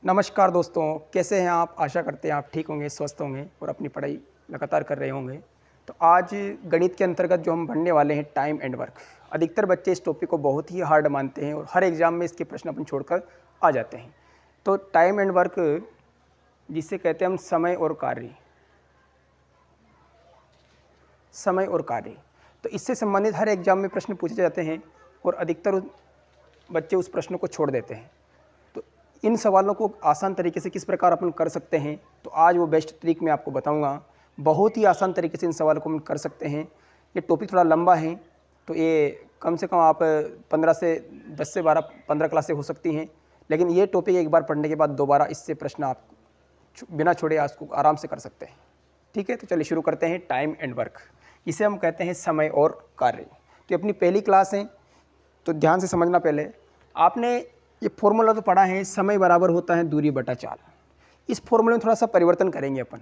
नमस्कार दोस्तों, कैसे हैं आप। आशा करते हैं आप ठीक होंगे, स्वस्थ होंगे और अपनी पढ़ाई लगातार कर रहे होंगे। तो आज गणित के अंतर्गत जो हम पढ़ने वाले हैं टाइम एंड वर्क। अधिकतर बच्चे इस टॉपिक को बहुत ही हार्ड मानते हैं और हर एग्ज़ाम में इसके प्रश्न अपन छोड़कर आ जाते हैं। तो टाइम एंड वर्क जिसे कहते हैं हम समय और कार्य, समय और कार्य, तो इससे संबंधित हर एग्ज़ाम में प्रश्न पूछे जाते हैं और अधिकतर बच्चे उस प्रश्न को छोड़ देते हैं। तो इन सवालों को आसान तरीके से किस प्रकार अपन कर सकते हैं, तो आज वो बेस्ट ट्रिक मैं आपको बताऊंगा। बहुत ही आसान तरीके से इन सवालों को हम कर सकते हैं। ये टॉपिक थोड़ा लंबा है, तो ये कम से कम आप 10 से 12 15 क्लासें हो सकती हैं, लेकिन ये टॉपिक एक बार पढ़ने के बाद दोबारा इससे प्रश्न आप बिना छोड़े उसको आराम से कर सकते हैं। ठीक है, तो चलिए शुरू करते हैं। टाइम एंड वर्क, इसे हम कहते हैं समय और कार्य। तो अपनी पहली क्लास है, तो ध्यान से समझना। पहले आपने ये फॉर्मूला तो पढ़ा है, समय बराबर होता है दूरी बटा चाल। इस फॉर्मूले में थोड़ा सा परिवर्तन करेंगे अपन।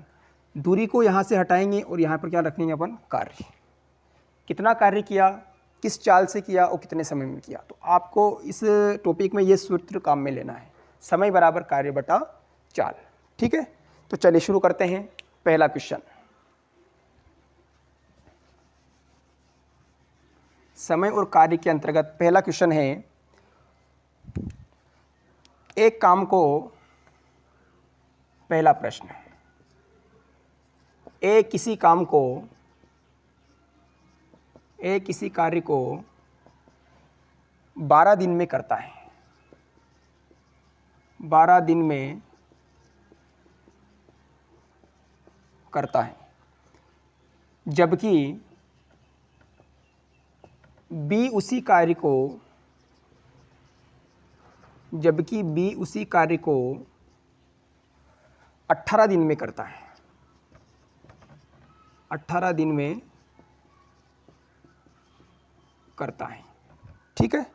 दूरी को यहाँ से हटाएंगे और यहाँ पर क्या रखेंगे अपन, कार्य। कितना कार्य किया, किस चाल से किया और कितने समय में किया। तो आपको इस टॉपिक में ये सूत्र काम में लेना है, समय बराबर कार्य बटा चाल। ठीक है, तो चलिए शुरू करते हैं। पहला क्वेश्चन, समय और कार्य के अंतर्गत पहला क्वेश्चन है, एक काम को, पहला प्रश्न, किसी काम को, किसी कार्य को 12 दिन में करता है। 12 दिन में करता है, जबकि बी उसी कार्य को 18 दिन में करता है। 18 दिन में करता है। ठीक है,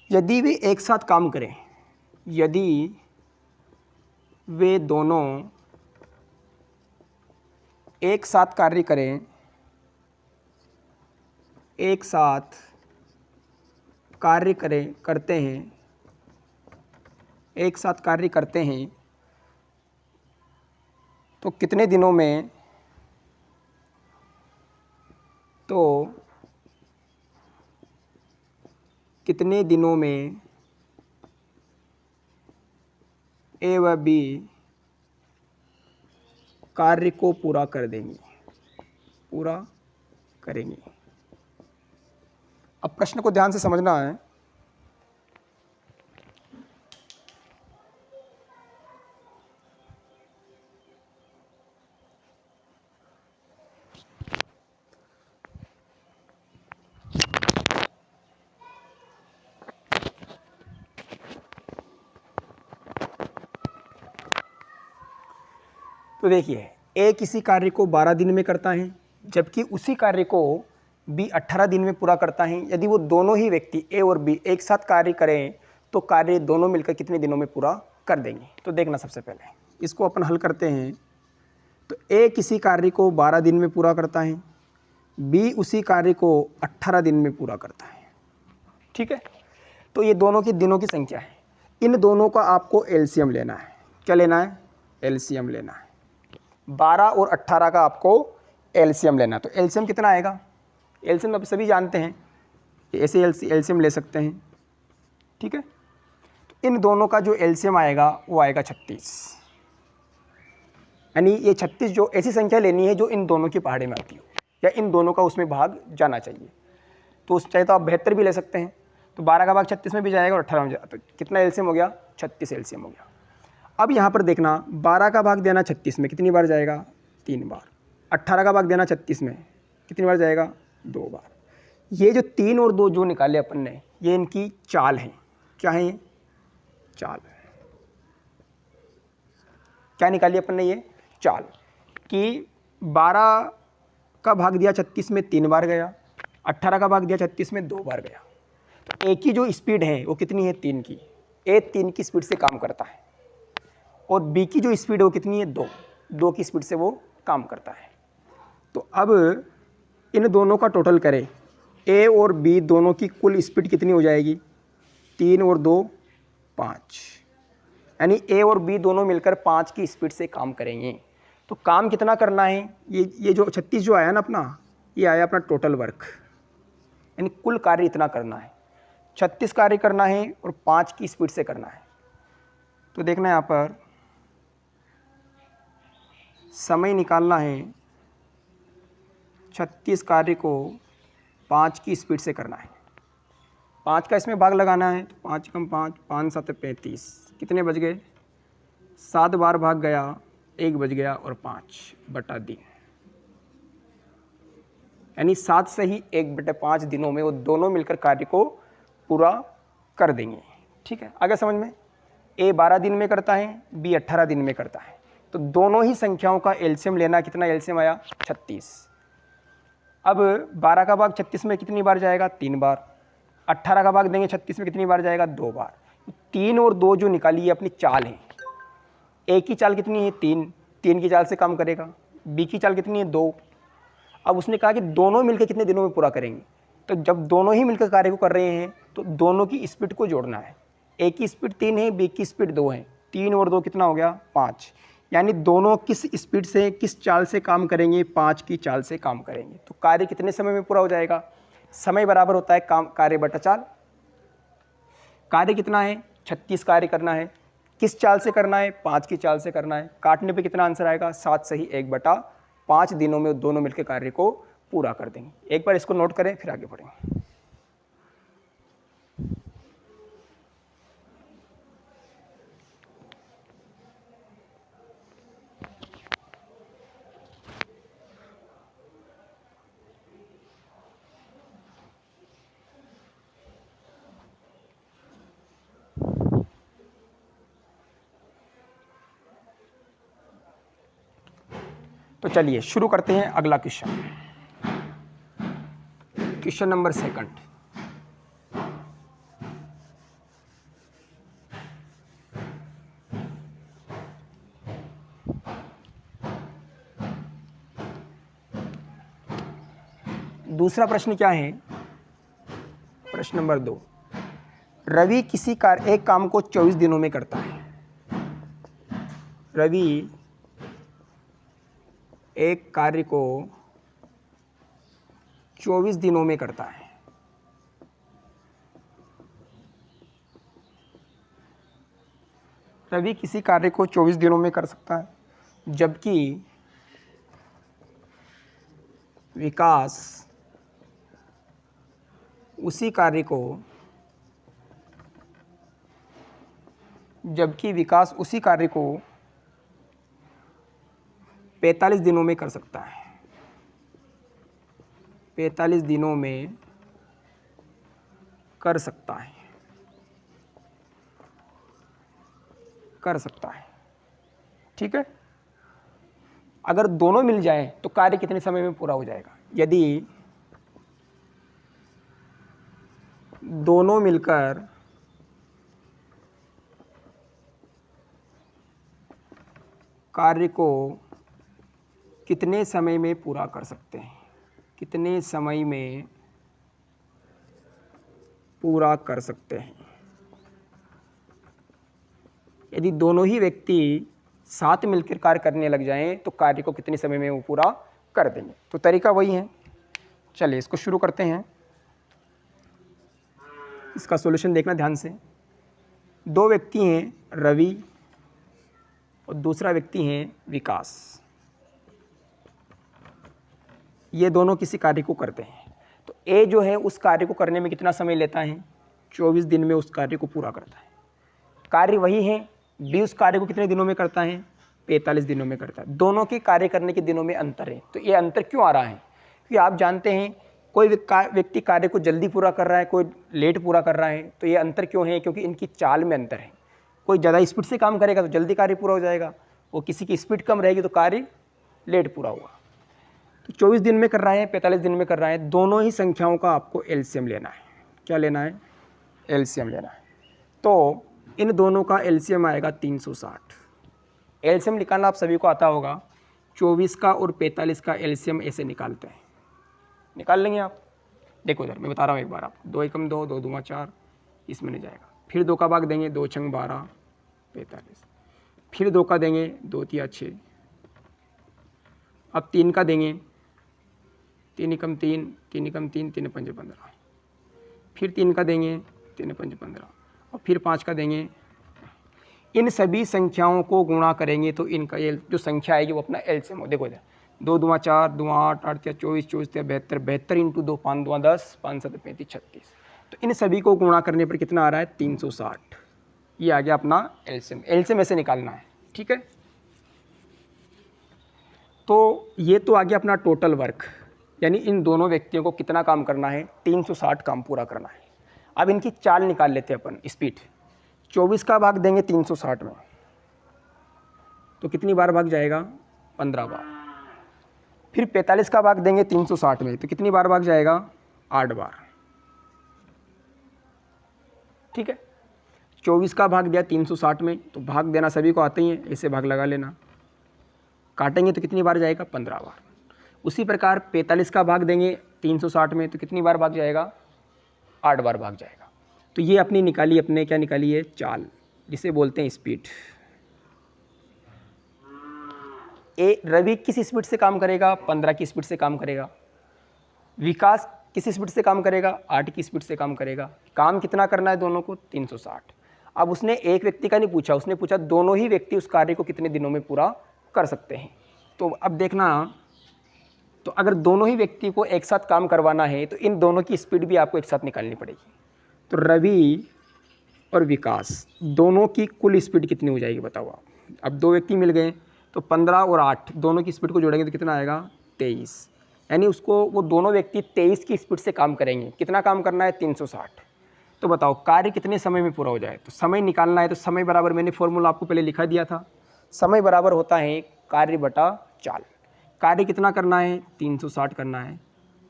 यदि वे एक साथ काम करें, यदि वे दोनों एक साथ कार्य करें, एक साथ कार्य करते हैं, एक साथ कार्य करते हैं, तो कितने दिनों में, ए व बी कार्य को पूरा करेंगे। अब प्रश्न को ध्यान से समझना है। तो देखिए, ए किसी कार्य को 12 दिन में करता है, जबकि उसी कार्य को बी 18 दिन में पूरा करता है। यदि वो दोनों ही व्यक्ति ए और बी एक साथ कार्य करें, तो कार्य दोनों मिलकर कितने दिनों में पूरा कर देंगे। तो देखना, सबसे पहले इसको अपन हल करते हैं। तो ए किसी कार्य को 12 दिन में पूरा करता है, बी उसी कार्य को 18 दिन में पूरा करता है। ठीक है, तो ये दोनों की दिनों की संख्या है। इन दोनों का आपको एलसीएम लेना है। क्या लेना है? एलसीएम लेना है। 12 और 18 का आपको एलसीएम लेना है। तो एलसीएम कितना आएगा? एलसीएम आप सभी जानते हैं, ऐसे एलसीएम ले सकते हैं। ठीक है, तो इन दोनों का जो एलसीएम आएगा वो आएगा 36। यानी ये 36 जो ऐसी संख्या लेनी है जो इन दोनों की पहाड़ी में आती हो, या इन दोनों का उसमें भाग जाना चाहिए। तो उस चाहे तो आप 72 भी ले सकते हैं। तो 12 का भाग 36 में भी जाएगा और 18 में जाएगा, तो कितना एलसीएम हो गया? 36 एलसीएम हो गया। अब यहाँ पर देखना, 12 का भाग देना 36 में कितनी बार जाएगा? 3 बार। 18 का भाग देना 36 में कितनी बार जाएगा? 2 बार। ये जो 3 और 2 जो निकाले अपन ने, ये इनकी चाल है। क्या है ये? चाल। क्या निकाली अपन ने? ये चाल कि 12 का भाग दिया 36 में 3 बार गया, 18 का भाग दिया 36 में 2 बार गया। तो ए की जो स्पीड है वो कितनी है? 3 की। ए 3 की स्पीड से काम करता है, और बी की जो स्पीड है वो कितनी है? 2 की स्पीड से वो काम करता है। तो अब इन दोनों का टोटल करें, ए और बी दोनों की कुल स्पीड कितनी हो जाएगी? 3 और 2 5। यानी ए और बी दोनों मिलकर 5 की स्पीड से काम करेंगे। तो काम कितना करना है, ये जो 36 जो आया ना अपना, ये आया अपना टोटल वर्क, यानी कुल कार्य इतना करना है। 36 कार्य करना है और 5 की स्पीड से करना है। तो देखना यहाँ पर समय निकालना है, 36 कार्य को 5 की स्पीड से करना है। 5 का इसमें भाग लगाना है, तो 5 कम 5, 5 7 35, कितने बज गए, 7 बार भाग गया, 1 बज गया और 5 बटा दिन, यानी 7 से ही 1/5 दिनों में वो दोनों मिलकर कार्य को पूरा कर देंगे। ठीक है, आगे समझ में। ए 12 दिन में करता है, बी 18 दिन में करता है। तो दोनों ही संख्याओं का एलसीएम लेना, कितना एलसीएम आया, 36। अब 12 का भाग 36 में कितनी बार जाएगा, 3 बार। 18 का भाग देंगे 36 में कितनी बार जाएगा, 2 बार। 3 और 2 जो निकाली है अपनी चाल है। ए की चाल कितनी है, 3 की चाल से काम करेगा। बी की चाल कितनी है, 2। अब उसने कहा कि दोनों मिलकर कितने दिनों में पूरा करेंगे। तो जब दोनों ही मिलकर कार्य को कर रहे हैं तो दोनों की स्पीड को जोड़ना है। ए की स्पीड 3 है, बी की स्पीड 2 है। 3 और 2 कितना हो गया, 5। यानी दोनों किस स्पीड से, किस चाल से काम करेंगे, 5 की चाल से काम करेंगे। तो कार्य कितने समय में पूरा हो जाएगा, समय बराबर होता है काम कार्य बटा चाल। कार्य कितना है, 36 कार्य करना है। किस चाल से करना है, 5 की चाल से करना है। काटने पे कितना आंसर आएगा, 7 से ही 1/5 दिनों में दोनों मिलकर कार्य को पूरा कर देंगे। एक बार इसको नोट करें फिर आगे बढ़ेंगे। तो चलिए शुरू करते हैं अगला क्वेश्चन। Question number 2। दूसरा प्रश्न क्या है, प्रश्न नंबर 2। रवि एक काम को 24 दिनों में करता है। रवि एक कार्य को 24 दिनों में करता है। रवि किसी कार्य को 24 दिनों में कर सकता है, जबकि विकास उसी कार्य को 45 दिनों में कर सकता है। 45 दिनों में कर सकता है। ठीक है, अगर दोनों मिल जाएं तो कार्य कितने समय में पूरा हो जाएगा। यदि दोनों मिलकर कार्य को कितने समय में पूरा कर सकते हैं, कितने समय में पूरा कर सकते हैं। यदि दोनों ही व्यक्ति साथ मिलकर कार्य करने लग जाएं तो कार्य को कितने समय में वो पूरा कर देंगे। तो तरीका वही है। चलिए इसको शुरू करते हैं। इसका सॉल्यूशन देखना ध्यान से। 2 व्यक्ति हैं, रवि और दूसरा व्यक्ति हैं विकास। ये दोनों किसी कार्य को करते हैं। तो ए जो है उस कार्य को करने में कितना समय लेता है, 24 दिन में उस कार्य को पूरा करता है। कार्य वही है। बी उस कार्य को कितने दिनों में करता है, 45 दिनों में करता है। दोनों के कार्य करने के दिनों में अंतर है। तो ये अंतर क्यों आ रहा है, क्योंकि आप जानते हैं कोई व्यक्ति कार्य को जल्दी पूरा कर रहा है, कोई लेट पूरा कर रहा है। तो ये अंतर क्यों है, क्योंकि इनकी चाल में अंतर है। कोई ज़्यादा स्पीड से काम करेगा तो जल्दी कार्य पूरा हो जाएगा, वो किसी की स्पीड कम रहेगी तो कार्य लेट पूरा होगा। तो 24 दिन में कर रहा है, 45 दिन में कर रहा है। दोनों ही संख्याओं का आपको एलसीएम लेना है। क्या लेना है, एलसीएम लेना है। तो इन दोनों का एलसीएम आएगा 360। एलसीएम निकालना आप सभी को आता होगा। 24 का और 45 का एलसीएम ऐसे निकालते हैं, निकाल लेंगे आप। देखो इधर मैं बता रहा हूँ एक बार आपको। 2 एकम 2, 2 दूमा 4, इसमें नहीं जाएगा। फिर 2 का भाग देंगे, 2 छंग 12, 45, फिर 2 का देंगे 2 तिया 6, अब 3 का देंगे 3 एकम 3, 3 एकम 3, 3 पंजे 15, फिर 3 का देंगे 3 पंजे 15 और फिर 5 का देंगे। इन सभी संख्याओं को गुणा करेंगे तो इनका ये जो संख्या आएगी वो अपना एलसीएम हो। देखो इधर 2 दूँ 4, 2 8, 8 तिया 24, 24 तिया 72, 72 इंटू 2 5 दूँ 10, 5 7 35 36। तो इन सभी को गुणा करने पर कितना आ रहा है 360। ये आ गया अपना एलसीएम। एलसीएम ऐसे निकालना है, ठीक है। तो ये तो आ गया अपना टोटल वर्क, यानी इन दोनों व्यक्तियों को कितना काम करना है 360 काम पूरा करना है। अब इनकी चाल निकाल लेते हैं अपन, स्पीड। 24 का भाग देंगे 360 में तो कितनी बार भाग जाएगा 15 बार। फिर 45 का भाग देंगे 360 में तो कितनी बार भाग जाएगा 8 बार, ठीक है। 24 का भाग दिया 360 में तो भाग देना सभी को आते ही है, ऐसे भाग लगा लेना। काटेंगे तो कितनी बार जाएगा 15 बार। उसी प्रकार 45 का भाग देंगे 360 में तो कितनी बार भाग जाएगा 8 बार भाग जाएगा। तो ये अपनी निकाली, अपने क्या निकाली है चाल, जिसे बोलते हैं स्पीड। रवि किस स्पीड से काम करेगा 15 की स्पीड से काम करेगा। विकास किस स्पीड से काम करेगा 8 की स्पीड से काम करेगा। काम कितना करना है दोनों को 360। अब उसने एक व्यक्ति का नहीं पूछा, उसने पूछा दोनों ही व्यक्ति उस कार्य को कितने दिनों में पूरा कर सकते हैं। तो अब देखना, तो अगर दोनों ही व्यक्ति को एक साथ काम करवाना है तो इन दोनों की स्पीड भी आपको एक साथ निकालनी पड़ेगी। तो रवि और विकास दोनों की कुल स्पीड कितनी हो जाएगी बताओ आप। अब 2 व्यक्ति मिल गए तो 15 और 8 दोनों की स्पीड को जोड़ेंगे तो कितना आएगा 23, यानी उसको वो दोनों व्यक्ति 23 की स्पीड से काम करेंगे। कितना काम करना है 360। तो बताओ कार्य कितने समय में पूरा हो जाए। तो समय निकालना है तो समय बराबर, मैंने फॉर्मूला आपको पहले लिखा दिया था, समय बराबर होता है कार्य बटा चाल। कार्य कितना करना है 360 करना है।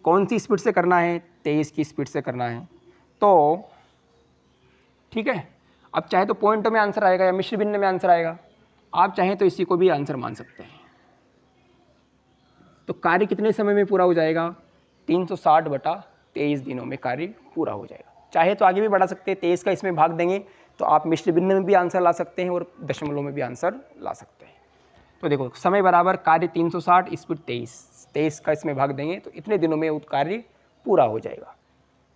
कौन सी स्पीड से करना है 23 की स्पीड से करना है। तो ठीक है, अब चाहे तो पॉइंट में आंसर आएगा या मिश्र भिन्न में आंसर आएगा, आप चाहें तो इसी को भी आंसर मान सकते हैं। तो कार्य कितने समय में पूरा हो जाएगा 360 बटा 23 दिनों में कार्य पूरा हो जाएगा। चाहे तो आगे भी बढ़ा सकते हैं, 23 का इसमें भाग देंगे तो आप मिश्र भिन्न में भी आंसर ला सकते हैं और दशमलव में भी आंसर ला सकते हैं। तो देखो समय बराबर कार्य 360 स्पीड 23 का इसमें भाग देंगे तो इतने दिनों में वो कार्य पूरा हो जाएगा।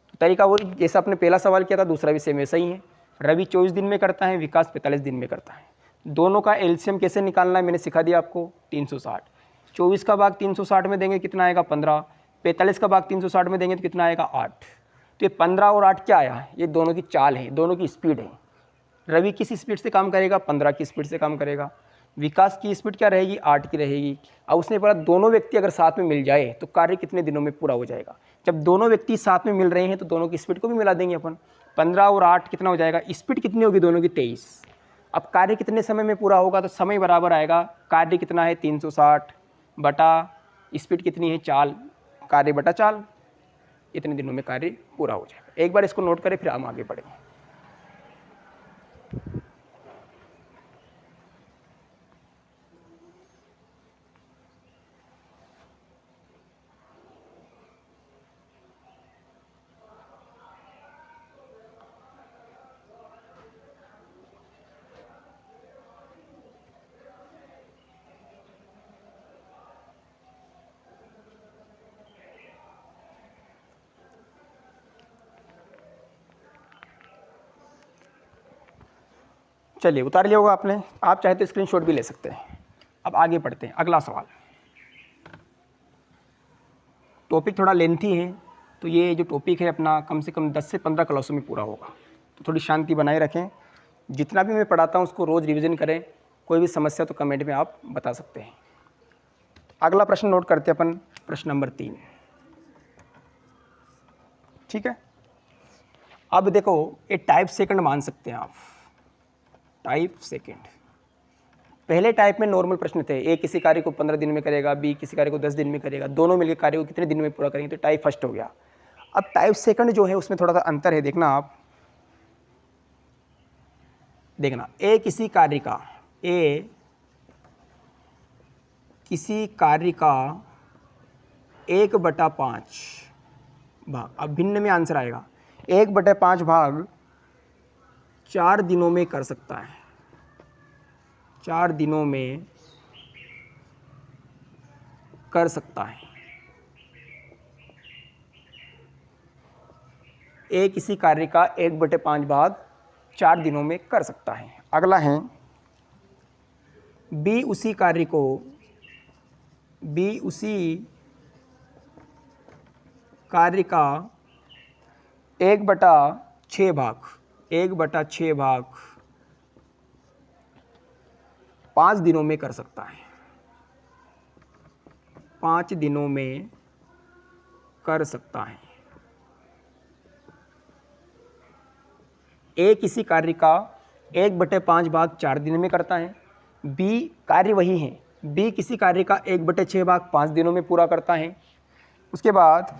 तो तरीका वो जैसा आपने पहला सवाल किया था, दूसरा भी सेम वैसा ही है। रवि 24 दिन में करता है, विकास 45 दिन में करता है। दोनों का एलसीएम कैसे निकालना है मैंने सिखा दिया आपको 360। 24 का भाग 360 में देंगे कितना आएगा 15, 45 का भाग 360 में देंगे तो कितना आएगा 8। तो ये 15 और 8 क्या आया, ये दोनों की चाल है, दोनों की स्पीड है। रवि किस स्पीड से काम करेगा 15 की स्पीड से काम करेगा। विकास की स्पीड क्या रहेगी 8 की रहेगी। अब उसने बोला दोनों व्यक्ति अगर साथ में मिल जाए तो कार्य कितने दिनों में पूरा हो जाएगा। जब दोनों व्यक्ति साथ में मिल रहे हैं तो दोनों की स्पीड को भी मिला देंगे अपन। 15 और 8 कितना हो जाएगा, स्पीड कितनी होगी दोनों की 23। अब कार्य कितने समय में पूरा होगा, तो समय बराबर आएगा कार्य कितना है 360 बटा स्पीड कितनी है चाल, कार्य बटा चाल। इतने दिनों में कार्य पूरा हो जाएगा। एक बार इसको नोट करें फिर हम आगे बढ़ेंगे। चलिए उतार लिया होगा आपने, आप चाहे तो स्क्रीनशॉट भी ले सकते हैं। अब आगे बढ़ते हैं, अगला सवाल। टॉपिक थोड़ा लेंथी है तो ये जो टॉपिक है अपना कम से कम 10 से 15 क्लासों में पूरा होगा, तो थोड़ी शांति बनाए रखें। जितना भी मैं पढ़ाता हूँ उसको रोज़ रिवीजन करें। कोई भी समस्या तो कमेंट में आप बता सकते हैं। अगला प्रश्न नोट करते हैं अपन, प्रश्न नंबर 3। ठीक है, अब देखो ये टाइप सेकंड मान सकते हैं आप, टाइप सेकंड। पहले टाइप में नॉर्मल प्रश्न थे, ए किसी कार्य को 15 दिन में करेगा, बी किसी कार्य को 10 दिन में करेगा, दोनों मिलकर कार्य को कितने दिन में पूरा करेंगे, तो टाइप फर्स्ट हो गया। अब टाइप सेकंड जो है उसमें थोड़ा सा अंतर है, देखना आप, देखना ए किसी कार्य का, ए किसी कार्य का 1/5 भाग, अब भिन्न में आंसर आएगा 1/5 भाग 4 दिनों में कर सकता है। 4 दिनों में कर सकता है। ए किसी कार्य का 1/5 भाग 4 दिनों में कर सकता है। अगला है बी उसी कार्य को का 1/6 भाग 5 दिनों में कर सकता है। 5 दिनों में कर सकता है। ए किसी कार्य का 1/5 भाग 4 दिन में करता है। बी कार्य वही है, बी किसी कार्य का 1/6 भाग 5 दिनों में पूरा करता है। उसके बाद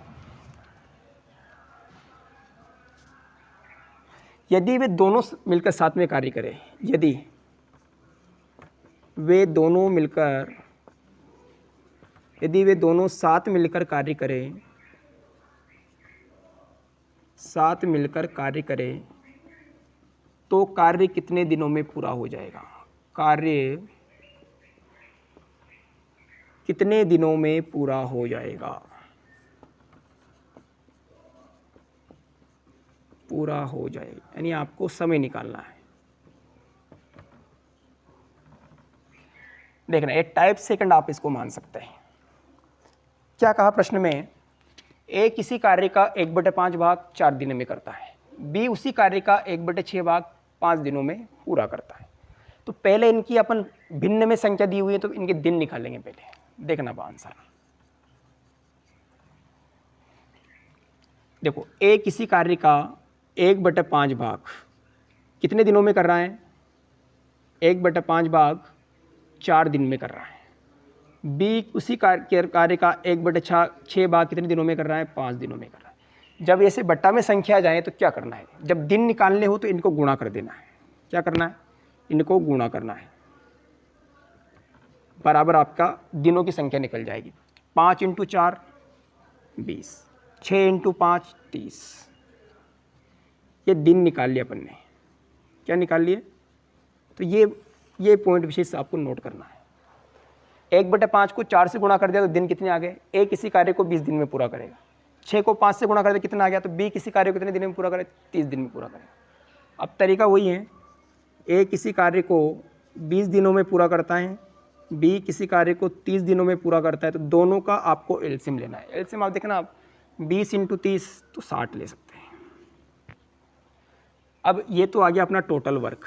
यदि वे दोनों मिलकर साथ में कार्य करें, यदि वे दोनों साथ मिलकर कार्य करें तो कार्य कितने दिनों में पूरा हो जाएगा? कार्य कितने दिनों में पूरा हो जाएगा? पूरा हो जाएगा यानी आपको समय निकालना है। देखना, एक टाइप सेकंड आप इसको मान सकते हैं। क्या कहा प्रश्न में? ए किसी कार्य का 1/5 भाग 4 दिनों में करता है, बी उसी कार्य का 1/6 भाग 5 दिनों में पूरा करता है। तो पहले इनकी अपन भिन्न में संख्या दी हुई है तो इनके दिन निकालेंगे पहले। देखना आंसर, देखो ए किसी कार्य का 1/5 भाग कितने दिनों में कर रहा है? 1/5 भाग 4 दिन में कर रहा है। बी उसी कार्य का 1/6 भाग कितने दिनों में कर रहा है? 5 दिनों में कर रहा है। जब ऐसे बट्टा में संख्या जाए तो क्या करना है? जब दिन निकालने हो तो इनको गुणा कर देना है। क्या करना है? इनको गुणा करना है, बराबर आपका दिनों की संख्या निकल जाएगी। 5 × 4 20, 6 × 5 30। ये दिन निकाल लिया अपन ने। क्या निकाल लिए? तो ये पॉइंट विशेष आपको नोट करना है। 1/5 को 4 से गुणा कर दिया तो दिन कितने आ गए? ए किसी कार्य को 20 दिन में पूरा करेगा। 6 को 5 से गुणा कर दिया कितना आ गया? तो बी किसी कार्य को कितने दिन में पूरा करे? 30 दिन में पूरा करेगा। अब तरीका वही है, ए किसी कार्य को 20 दिनों में पूरा करता है, बी किसी कार्य को 30 दिनों में पूरा करता है। तो दोनों का आपको एलसीएम लेना है। एलसीएम आप देखना, आप 20 × 30 तो 60 ले सकते हैं। अब ये तो आ गया अपना टोटल वर्क,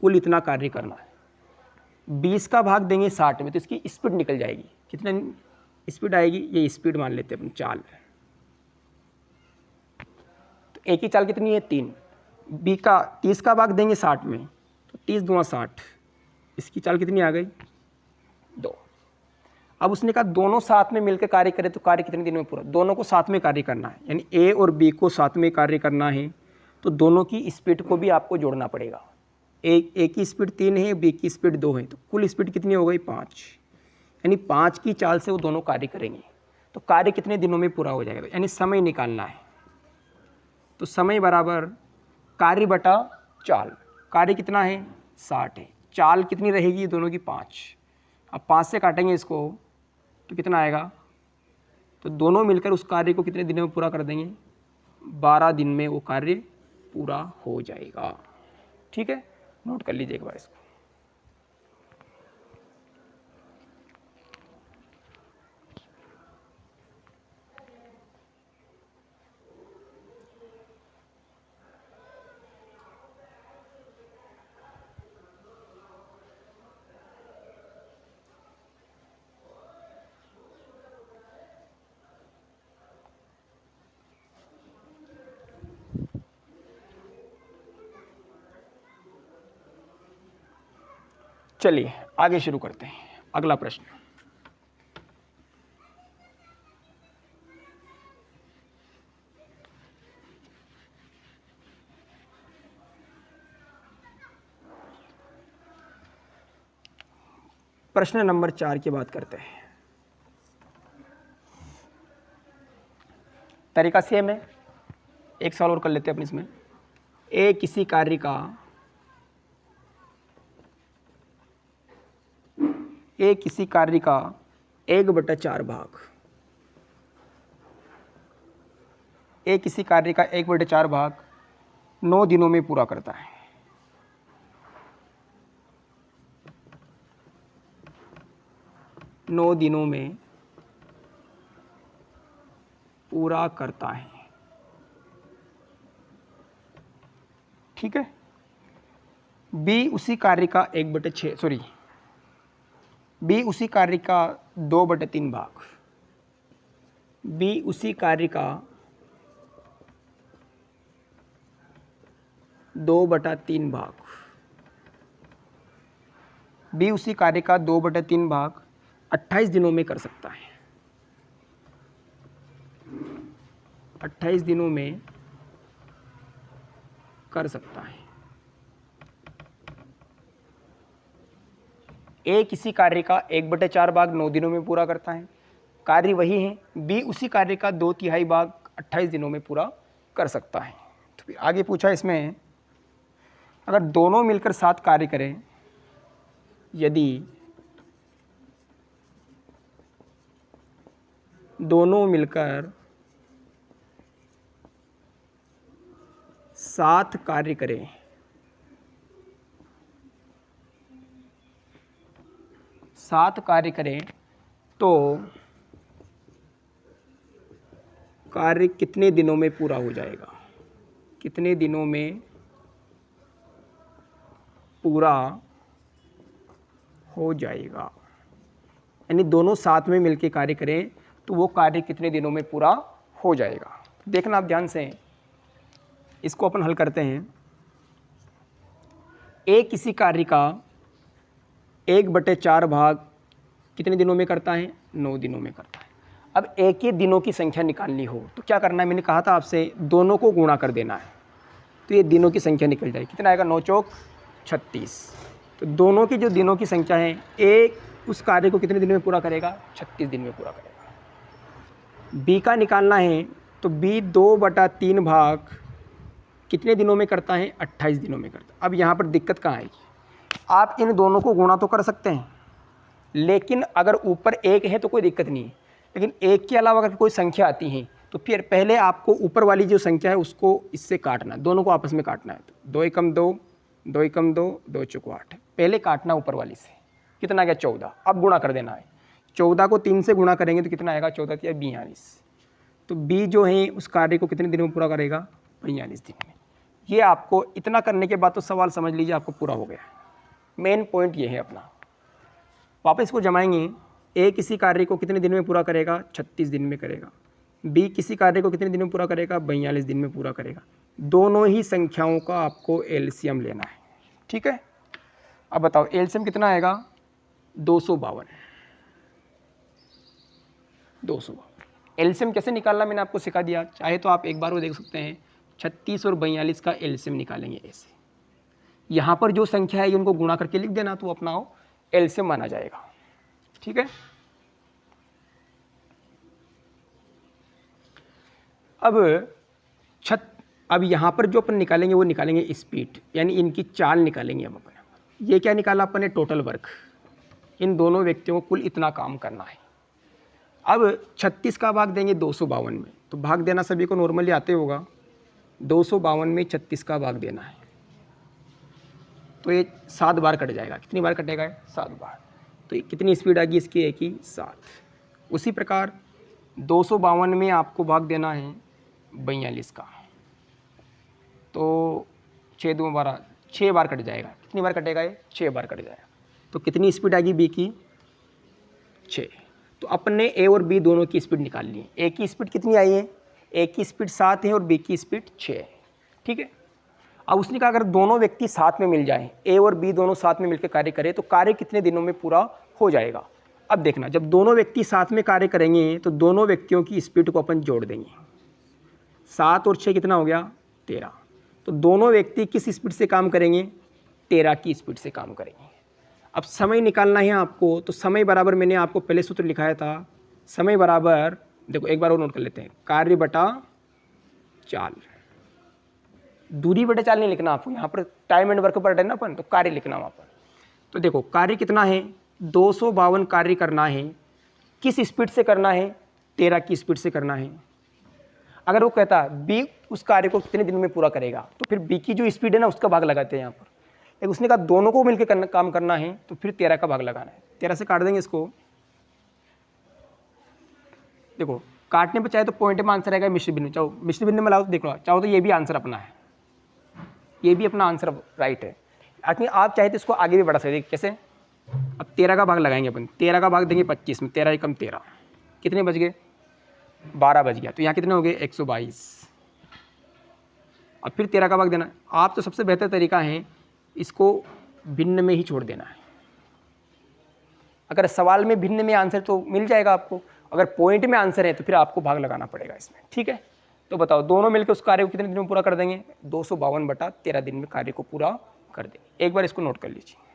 कुल इतना कार्य करना है। 20 का भाग देंगे 60 में तो इसकी स्पीड निकल जाएगी। कितना स्पीड आएगी? ये स्पीड मान लेते हैं अपन, चाल। तो एक ही चाल कितनी है? 3। बी का 30 का भाग देंगे 60 में तो 30 × 2 = 60। इसकी चाल कितनी आ गई? 2। अब उसने कहा दोनों साथ में मिलकर कार्य करें तो कार्य कितने दिनों में पूरा? दोनों को साथ में कार्य करना है, यानी ए और बी को साथ में कार्य करना है तो दोनों की स्पीड को भी आपको जोड़ना पड़ेगा। ए की स्पीड 3 है, बी की स्पीड 2 है, तो कुल स्पीड कितनी हो गई? 5। यानी 5 की चाल से वो दोनों कार्य करेंगे तो कार्य कितने दिनों में पूरा हो जाएगा? यानी समय निकालना है। तो समय बराबर कार्य बटा चाल। कार्य कितना है? 60 है। चाल कितनी रहेगी दोनों की? 5। अब 5 से काटेंगे इसको तो कितना आएगा? तो दोनों मिलकर उस कार्य को कितने दिनों में पूरा कर देंगे? 12 दिन में वो कार्य पूरा हो जाएगा। ठीक है, नोट कर लीजिए एक बार इसको। चलिए आगे शुरू करते हैं। अगला प्रश्न, प्रश्न नंबर 4 की बात करते हैं। तरीका सेम है, एक सवाल और कर लेते हैं अपन इसमें। ए किसी कार्य का ए किसी कार्य का 1/4 भाग, ए किसी कार्य का 1/4 भाग 9 दिनों में पूरा करता है। नौ दिनों में पूरा करता है, ठीक है। बी उसी कार्य का 1/6 सॉरी बी उसी कार्य का 2/3 भाग, बी उसी कार्य का 2/3 भाग, बी उसी कार्य का 2/3 भाग 28 दिनों में कर सकता है। 28 दिनों में कर सकता है। ए किसी कार्य का 1/4 भाग 9 दिनों में पूरा करता है, कार्य वही है। बी उसी कार्य का 2/3 भाग 28 दिनों में पूरा कर सकता है। तो फिर आगे पूछा इसमें, अगर दोनों मिलकर 7 कार्य करें, यदि दोनों मिलकर 7 कार्य करें, तो कार्य कितने दिनों में पूरा हो जाएगा? कितने दिनों में पूरा हो जाएगा? यानी दोनों साथ में मिलकर कार्य करें तो वो कार्य कितने दिनों में पूरा हो जाएगा। देखना आप ध्यान से, इसको अपन हल करते हैं। ए किसी कार्य का 1/4 भाग कितने दिनों में करता है? 9 दिनों में करता है। अब ए के दिनों की संख्या निकालनी हो तो क्या करना है? मैंने कहा था आपसे, दोनों को गुणा कर देना है तो ये दिनों की संख्या निकल जाएगी। कितना आएगा? 9 चौक 36। तो दोनों की जो दिनों की संख्या है, ए उस कार्य को कितने दिन में पूरा करेगा? 36 दिन में पूरा करेगा। बी का निकालना है तो बी 2/3 भाग कितने दिनों में करता है? 28 दिनों में करता है। अब यहाँ पर दिक्कत कहाँ आएगी? आप इन दोनों को गुणा तो कर सकते हैं, लेकिन अगर ऊपर एक है तो कोई दिक्कत नहीं है, लेकिन एक के अलावा अगर कोई संख्या आती है तो फिर पहले आपको ऊपर वाली जो संख्या है उसको इससे काटना, दोनों को आपस में काटना है। तो 2 एकम 2, 2 एकम 2, 2 चौक 8, पहले काटना ऊपर वाली से। कितना आ गया? 14। अब गुणा कर देना है। 14 को 3 से गुणा करेंगे तो कितना आएगा? 14 या 42। तो बी जो है उस कार्य को कितने दिनों में पूरा करेगा? 42 दिन में। ये आपको इतना करने के बाद तो सवाल समझ लीजिए आपको पूरा हो गया। मेन पॉइंट ये है अपना। वापस इसको जमाएंगे। ए किसी कार्य को कितने दिन में पूरा करेगा? 36 दिन में करेगा। बी किसी कार्य को कितने दिन में पूरा करेगा? 42 दिन में पूरा करेगा। दोनों ही संख्याओं का आपको एलसीएम लेना है, ठीक है। अब बताओ एलसीएम कितना आएगा? 252। 252 एलसीएम कैसे निकालना मैंने आपको सिखा दिया। चाहे तो आप एक बार वो देख सकते हैं। 36 और 42 का एलसीएम निकालेंगे ऐसे। यहाँ पर जो संख्या है उनको गुणा करके लिख देना तो अपना एलसीएम माना जाएगा, ठीक है। अब यहाँ पर जो अपन निकालेंगे वो निकालेंगे स्पीड, यानी इनकी चाल निकालेंगे। अब अपन ये क्या निकाला अपन ने? Total work. इन दोनों व्यक्तियों को कुल इतना काम करना है। अब 36 का भाग देंगे 252 में, तो भाग देना सभी को नॉर्मली आते होगा। 252 में 36 का भाग देना है तो ये 7 बार कट जाएगा। कितनी बार कटेगा? 7 बार। तो ये कितनी स्पीड आएगी इसकी? एक ही 7। उसी प्रकार 252 में आपको भाग देना है 42 का, तो 6 2 12, 6 बार कट जाएगा। कितनी बार कटेगा? ये 6 बार कट जाएगा। तो कितनी स्पीड आएगी बी की? 6। तो अपन ने ए और बी दोनों की स्पीड निकाल ली। ए की स्पीड कितनी आई है? ए की स्पीड 7 है और बी की स्पीड 6 है, ठीक है। अब उसने कहा अगर दोनों व्यक्ति साथ में मिल जाएं, ए और बी दोनों साथ में मिलकर कार्य करें तो कार्य कितने दिनों में पूरा हो जाएगा। अब देखना, जब दोनों व्यक्ति साथ में कार्य करेंगे तो दोनों व्यक्तियों की स्पीड को अपन जोड़ देंगे। 7 और 6 कितना हो गया? 13। तो दोनों व्यक्ति किस स्पीड से काम करेंगे? 13 की स्पीड से काम करेंगे। अब समय निकालना है आपको, तो समय बराबर मैंने आपको पहले सूत्र लिखाया था। समय बराबर, देखो एक बार और नोट कर लेते हैं, कार्य बटा चाल। दूरी बटे चाल नहीं लिखना आपको, यहाँ पर टाइम एंड वर्क पर है ना अपन, तो कार्य लिखना वहाँ पर। तो देखो कार्य कितना है? 252 कार्य करना है, किस स्पीड से करना है? 13 की स्पीड से करना है। अगर वो कहता बी उस कार्य को कितने दिनों में पूरा करेगा, तो फिर बी की जो स्पीड है ना उसका भाग लगाते हैं यहाँ पर। लेकिन उसने कहा दोनों को मिलकर काम करना है, तो फिर 13 का भाग लगाना है। 13 से काट देंगे इसको। देखो काटने पर चाहे तो पॉइंट में आंसर आएगा, मिश्र बिंदु, चाहो मिश्र बिंदु में लाओ तो देख लो, चाहो तो ये भी आंसर अपना है, ये भी अपना आंसर राइट है। लेकिन आप चाहे तो इसको आगे भी बढ़ा सकते हैं। कैसे? अब 13 का भाग लगाएंगे अपन, 13 का भाग देंगे 25 में, 13 एकम 13, कितने बच गए? 12 बच गया। तो यहाँ कितने हो गए? 122। अब फिर 13 का भाग देना। आप तो सबसे बेहतर तरीका है इसको भिन्न में ही छोड़ देना है। अगर सवाल में भिन्न में आंसर तो मिल जाएगा आपको, अगर पॉइंट में आंसर है तो फिर आपको भाग लगाना पड़ेगा इसमें। ठीक है, तो बताओ दोनों मिलकर उस कार्य को कितने दिन में पूरा कर देंगे? 252/13 दिन में कार्य को पूरा कर देंगे। एक बार इसको नोट कर लीजिए।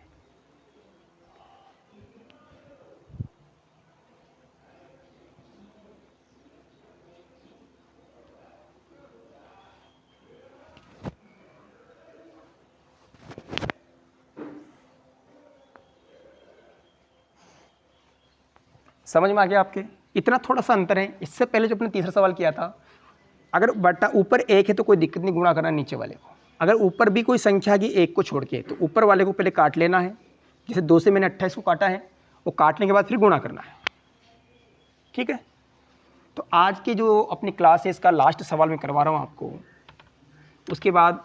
समझ में आ गया आपके? इतना थोड़ा सा अंतर है। इससे पहले जो अपने तीसरा सवाल किया था, अगर बटा ऊपर एक है तो कोई दिक्कत नहीं, गुणा करना नीचे वाले को। अगर ऊपर भी कोई संख्या की एक को छोड़ के, तो ऊपर वाले को पहले काट लेना है। जैसे 2 से मैंने 28 को काटा है, वो काटने के बाद फिर गुणा करना है। ठीक है, तो आज की जो अपनी क्लास है इसका लास्ट सवाल मैं करवा रहा हूँ आपको। उसके बाद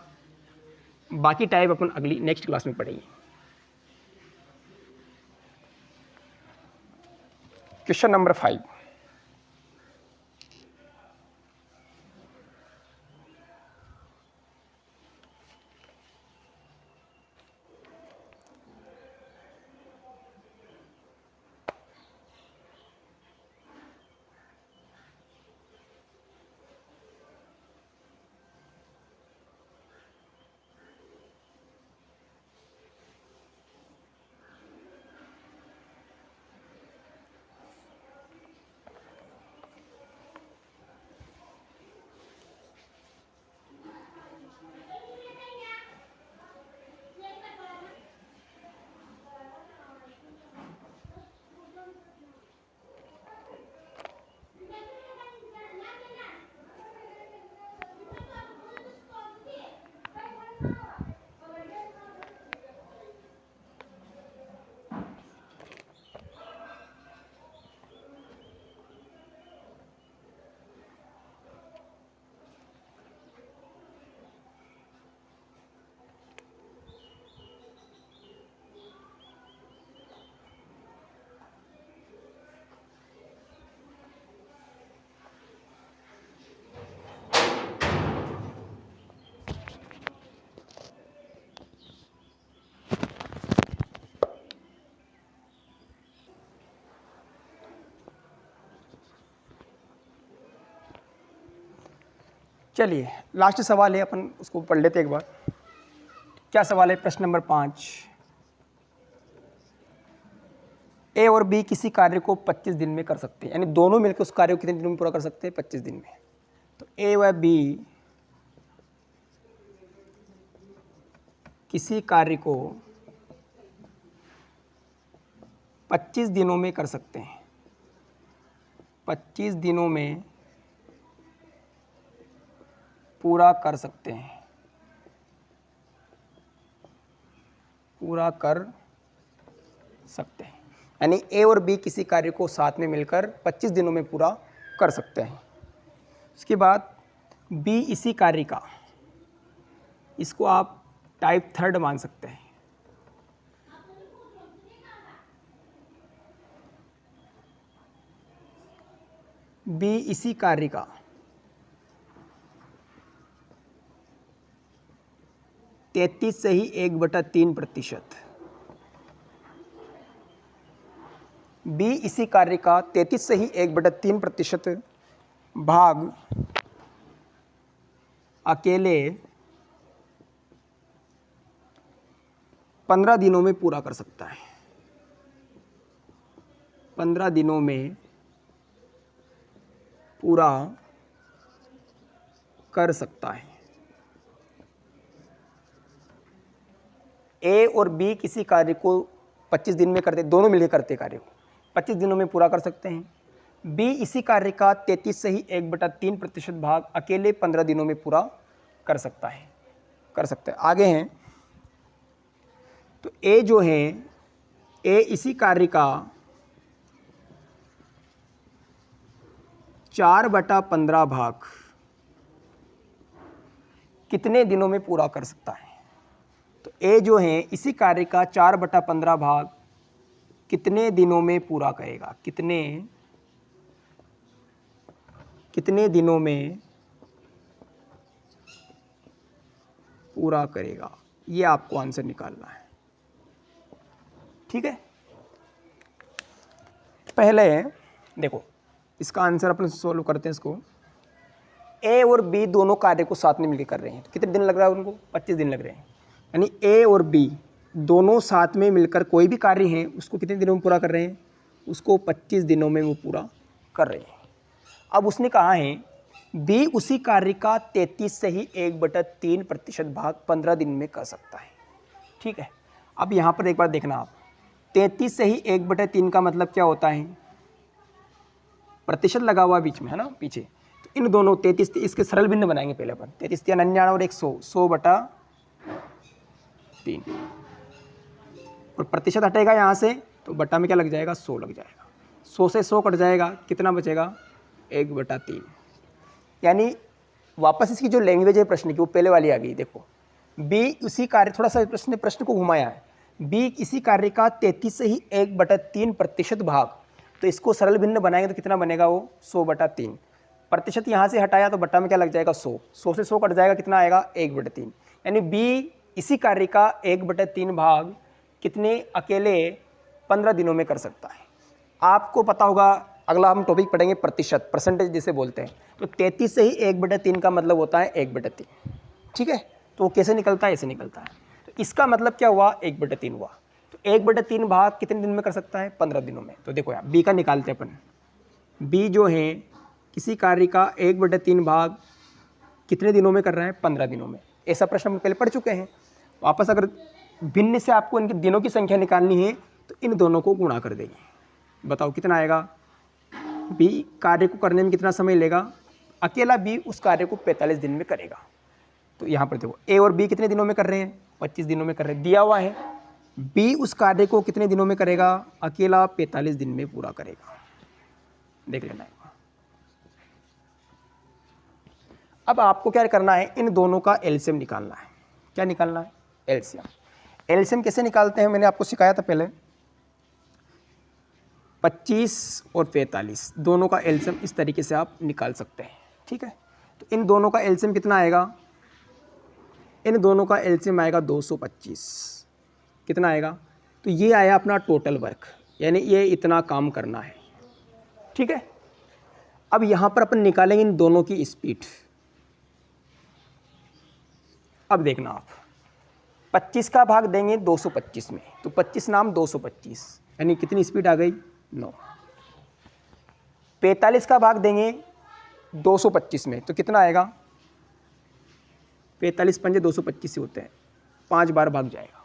बाकी टाइप अपन अगली नेक्स्ट क्लास में पढ़ेंगे। Question number 5। चलिए लास्ट सवाल है, अपन उसको पढ़ लेते एक बार। क्या सवाल है? प्रश्न नंबर 5। ए और बी किसी कार्य को 25 दिन में कर सकते हैं, यानी दोनों मिलकर उस कार्य को कितने दिनों में पूरा कर सकते हैं? 25 दिन में। तो ए व बी किसी कार्य को 25 दिनों में कर सकते हैं, 25 दिनों में पूरा कर सकते हैं, पूरा कर सकते हैं। यानी ए और बी किसी कार्य को साथ में मिलकर 25 दिनों में पूरा कर सकते हैं। उसके बाद बी इसी कार्य का, इसको आप टाइप थर्ड मान सकते हैं। बी इसी कार्य का 33 से ही 1/3%, बी इसी कार्य का 33 से ही 1/3% भाग अकेले 15 दिनों में पूरा कर सकता है, 15 दिनों में पूरा कर सकता है। ए और बी किसी कार्य को 25 दिन में करते, दोनों मिलकर करते कार्य को 25 दिनों में पूरा कर सकते हैं। बी इसी कार्य का 33 से ही 1/3% भाग अकेले 15 दिनों में पूरा कर सकता है, कर सकता है। आगे हैं तो ए जो है, ए इसी कार्य का 4/15 भाग कितने दिनों में पूरा कर सकता है। तो ए जो है इसी कार्य का 4/15 भाग कितने दिनों में पूरा करेगा, कितने दिनों में पूरा करेगा, ये आपको आंसर निकालना है। ठीक है, पहले देखो इसका आंसर अपन सोल्व करते हैं। इसको ए और बी दोनों कार्य को साथ में मिलकर कर रहे हैं, तो कितने दिन लग रहा है उनको, 25 दिन लग रहे हैं। यानी ए और बी दोनों साथ में मिलकर कोई भी कार्य है उसको कितने दिनों में पूरा कर रहे हैं, उसको 25 दिनों में वो पूरा कर रहे हैं। अब उसने कहा है बी उसी कार्य का 33 से ही 1/3% भाग 15 दिन में कर सकता है। ठीक है, अब यहाँ पर एक बार देखना आप, 33 से ही 1/3 का मतलब क्या होता है, प्रतिशत लगा हुआ बीच में है ना पीछे। तो इन दोनों 33, इसके सरल भिन्न बनाएंगे पहले अपन, 33 या 99 और 100, 100/3 और प्रतिशत हटेगा यहाँ से तो बटा में क्या लग जाएगा, 100 लग जाएगा। 100 से 100 कट जाएगा, कितना बचेगा, 1/3। यानी वापस इसकी जो लैंग्वेज है प्रश्न की वो पहले वाली आ गई। देखो बी उसी कार्य, थोड़ा सा प्रश्न को घुमाया है, बी इसी कार्य का 33 से ही 1/3% भाग, तो इसको सरल भिन्न बनाएंगे तो कितना बनेगा वो, 100/3। प्रतिशत यहाँ से हटाया तो बटा में क्या लग जाएगा, 100। 100 से 100 कट जाएगा, कितना आएगा, 1/3। यानी बी इसी कार्य का 1/3 भाग कितने अकेले 15 दिनों में कर सकता है। आपको पता होगा, अगला हम टॉपिक पढ़ेंगे प्रतिशत, परसेंटेज जिसे बोलते हैं। तो 33 से ही 1/3 का मतलब होता है 1/3। ठीक है, तो वो कैसे निकलता है, ऐसे निकलता है। तो इसका मतलब क्या हुआ, 1/3 हुआ। तो 1/3 भाग कितने दिन में कर सकता है, 15 दिनों में। तो देखो यार बी का निकालते हैं अपन। बी जो है किसी कार्य का 1/3 भाग कितने दिनों में कर रहा है, 15 दिनों में। ऐसा प्रश्न हम पहले पढ़ चुके हैं। वापस अगर भिन्न से आपको इनके दिनों की संख्या निकालनी है तो इन दोनों को गुणा कर देंगे। बताओ कितना आएगा, बी कार्य को करने में कितना समय लेगा, अकेला बी उस कार्य को 45 दिन में करेगा। तो यहाँ पर देखो ए और बी कितने दिनों में कर रहे हैं, 25 दिनों में कर रहे हैं, दिया हुआ है। बी उस कार्य को कितने दिनों में करेगा, अकेला 45 दिन में पूरा करेगा। देख लेना है। अब आपको क्या करना है, इन दोनों का एलसीएम निकालना है। क्या निकालना है, एलसीएम। एलसीएम कैसे निकालते हैं मैंने आपको सिखाया था पहले। 25 और 45 दोनों का एलसीएम इस तरीके से आप निकाल सकते हैं। ठीक है, तो इन दोनों का एलसीएम कितना आएगा, इन दोनों का एलसीएम आएगा 225। कितना आएगा, तो ये आया अपना टोटल वर्क, यानी ये इतना काम करना है। ठीक है, अब यहाँ पर अपन निकालेंगे इन दोनों की स्पीड। अब देखना आप, 25 का भाग देंगे 225 में, तो 25 नाम 225, यानी कितनी स्पीड आ गई, 9। 45 का भाग देंगे 225 में, तो कितना आएगा, 45 पंजे 225 से होते हैं, 5 बार भाग जाएगा।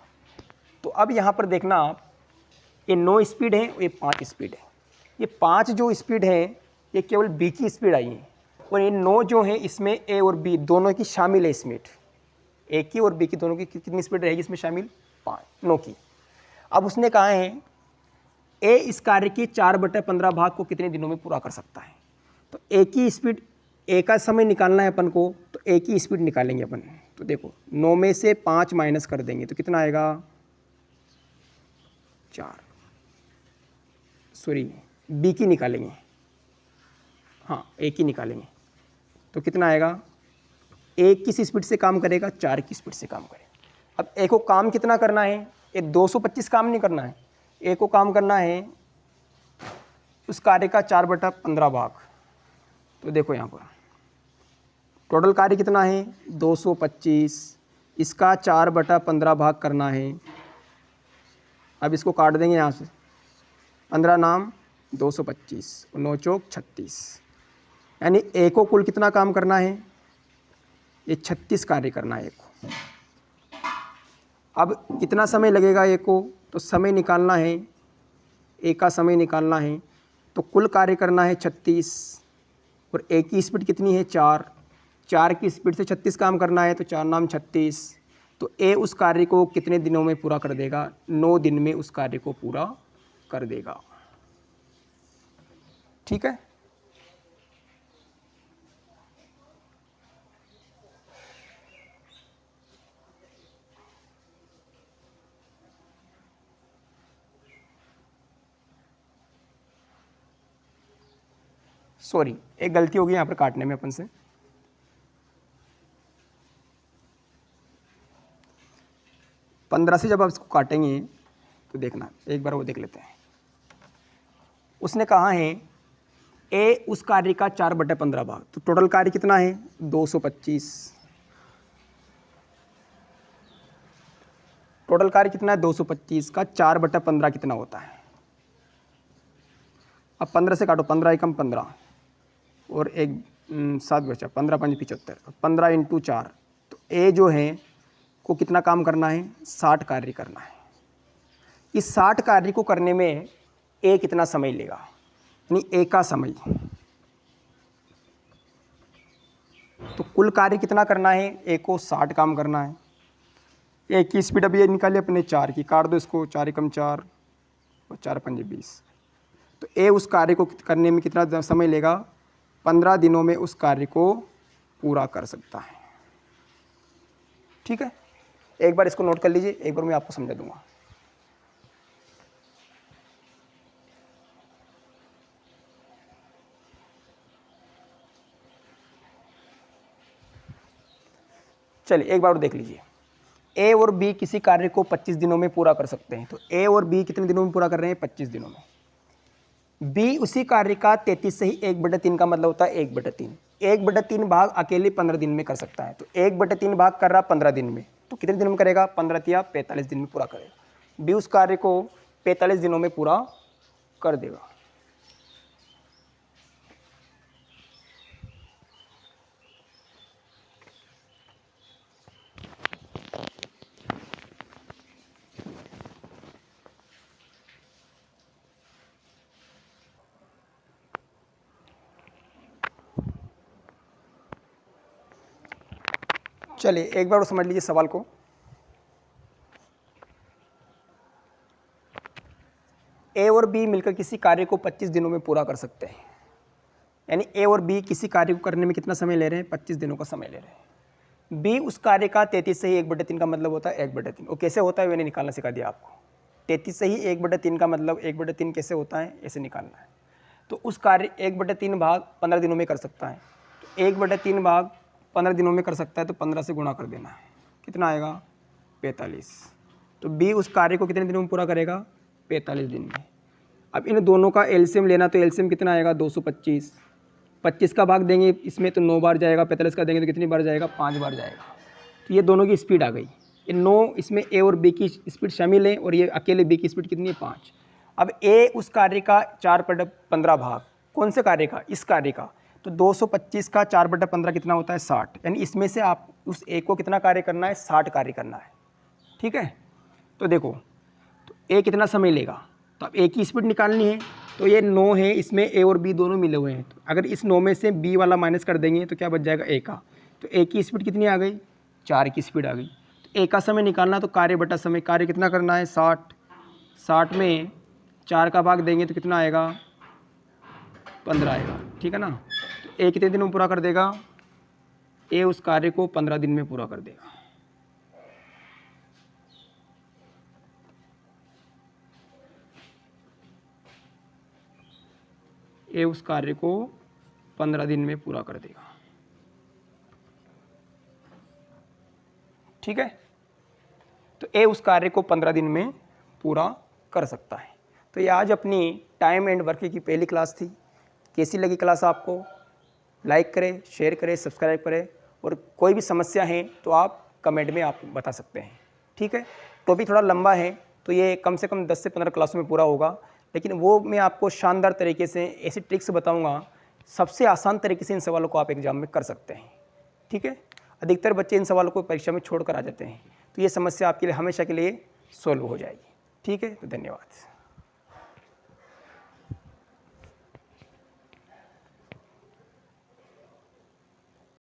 तो अब यहाँ पर देखना आप, ये 9 स्पीड है और ये 5 स्पीड है। ये 5 जो स्पीड है ये केवल बी की स्पीड आई है, और ये 9 जो है इसमें ए और बी दोनों की शामिल है स्पीड। ए की और बी की दोनों की कितनी स्पीड रहेगी इसमें शामिल, 9 की। अब उसने कहा है ए इस कार्य की 4/15 भाग को कितने दिनों में पूरा कर सकता है। तो ए की स्पीड, ए का समय निकालना है अपन को, तो ए की स्पीड निकालेंगे अपन। तो देखो 9 में से 5 माइनस कर देंगे तो कितना आएगा, 4। सॉरी, बी की निकालेंगे, हाँ ए की निकालेंगे, तो कितना आएगा, ए किस स्पीड से काम करेगा, 4 की स्पीड से काम करेगा। अब ए को काम कितना करना है, ये 225 काम नहीं करना है, ए को काम करना है उस कार्य का 4/15 भाग। तो देखो यहाँ पर टोटल कार्य कितना है, 225, इसका 4/15 भाग करना है। अब इसको काट देंगे यहाँ से, 15 नाम 225, 9 चौक 36, यानी ए को कुल कितना काम करना है, ये 36 कार्य करना है ए को। अब कितना समय लगेगा ए को, तो तो समय निकालना है, ए का समय निकालना है, तो कुल कार्य करना है 36 और ए की स्पीड कितनी है 4 की स्पीड से 36 काम करना है, तो 4 नाम 36। तो ए उस कार्य को कितने दिनों में पूरा कर देगा? 9 दिन में उस कार्य को पूरा कर देगा। ठीक है, सॉरी एक गलती हो गई यहाँ पर काटने में अपन से। पंद्रह से जब आप इसको काटेंगे तो देखना, एक बार वो देख लेते हैं। उसने कहा है ए उस कार्य का 4/15 भाग, तो टोटल कार्य कितना है 225। टोटल कार्य कितना है 225 का 4/15 कितना होता है? अब 15 से काटो, 15 एकम 15 और एक 7 बचा, 15 5 75, 15 × 4। तो ए जो है को कितना काम करना है? 60 कार्य करना है। इस 60 कार्य को करने में ए कितना समय लेगा? यानी ए का समय। तो कुल कार्य कितना करना है? ए को 60 काम करना है। ए की स्पीड अब ये निकाले अपने 4 की, काट दो इसको, 4 एकम 4 और 4 5 20। तो ए उस कार्य को करने में कितना समय लेगा? 15 दिनों में उस कार्य को पूरा कर सकता है। ठीक है, एक बार इसको नोट कर लीजिए, एक बार मैं आपको समझा दूंगा। चलिए एक बार और देख लीजिए। ए और बी किसी कार्य को 25 दिनों में पूरा कर सकते हैं। तो ए और बी कितने दिनों में पूरा कर रहे हैं? 25 दिनों में। बी उसी कार्य का 33 से ही 1/3 का मतलब होता है 1/3। 1/3 भाग अकेले 15 दिन में कर सकता है। तो 1/3 भाग कर रहा 15 दिन में, तो कितने दिन में करेगा? 15 या 45 दिन में पूरा करेगा। बी उस कार्य को 45 दिनों में पूरा कर देगा। चलिए एक बार और समझ लीजिए सवाल को। ए और बी मिलकर किसी कार्य को 25 दिनों में पूरा कर सकते हैं। यानी ए और बी किसी कार्य को करने में कितना समय ले रहे हैं? 25 दिनों का समय ले रहे हैं। बी उस कार्य का 33 से ही 1/3 का मतलब होता है 1/3। वो कैसे होता है मैंने निकालना सिखा दिया आपको। 33 से ही 1/3 का मतलब 1/3 कैसे होता है, ऐसे निकालना है। तो उस कार्य 1/3 भाग 15 दिनों में कर सकता है। तो 1/3 भाग 15 दिनों में कर सकता है, तो 15 से गुणा कर देना है, कितना आएगा? 45। तो बी उस कार्य को कितने दिनों में पूरा करेगा? 45 दिन में। अब इन दोनों का एलसीएम लेना, तो एलसीएम कितना आएगा? 225। 25 का भाग देंगे इसमें तो 9 बार जाएगा, 45 का देंगे तो कितनी बार जाएगा? 5 बार जाएगा। तो ये दोनों की स्पीड आ गई। ये 9 इसमें ए और बी की स्पीड शामिल है और ये अकेले बी की स्पीड कितनी है? 5। अब ए उस कार्य का 4/15 भाग, कौन से कार्य का? इस कार्य का। तो 225 का 4/15 कितना होता है? 60। यानी इसमें से आप उस ए को कितना कार्य करना है? 60 कार्य करना है। ठीक है, तो देखो तो ए कितना समय लेगा? तो अब ए की स्पीड निकालनी है, तो ये 9 है, इसमें ए और बी दोनों मिले हुए हैं। तो अगर इस 9 में से बी वाला माइनस कर देंगे तो क्या बच जाएगा? ए का। तो ए की स्पीड कितनी आ गई? 4 की स्पीड आ गई। तो ए का समय निकालना, तो कार्य बटा समय, कार्य कितना करना है? 60। 60 में 4 का भाग देंगे तो कितना आएगा? 15 आएगा। ठीक है ना। तो ए कितने दिनों में पूरा कर देगा? ए उस कार्य को 15 दिन में पूरा कर देगा। ए उस कार्य को 15 दिन में पूरा कर देगा। ठीक है, तो ए उस कार्य को 15 दिन में पूरा कर सकता है। तो ये आज अपनी टाइम एंड वर्क की पहली क्लास थी। कैसी लगी क्लास आपको? लाइक करें, शेयर करें, सब्सक्राइब करें, और कोई भी समस्या है तो आप कमेंट में आप बता सकते हैं। ठीक है, टॉपिक थोड़ा लंबा है, तो ये कम से कम 10 से 15 क्लासों में पूरा होगा, लेकिन वो मैं आपको शानदार तरीके से ऐसी ट्रिक्स बताऊंगा, सबसे आसान तरीके से इन सवालों को आप एग्जाम में कर सकते हैं। ठीक है, अधिकतर बच्चे इन सवालों को परीक्षा में छोड़ कर आ जाते हैं, तो ये समस्या आपके लिए हमेशा के लिए सॉल्व हो जाएगी। ठीक है, तो धन्यवाद।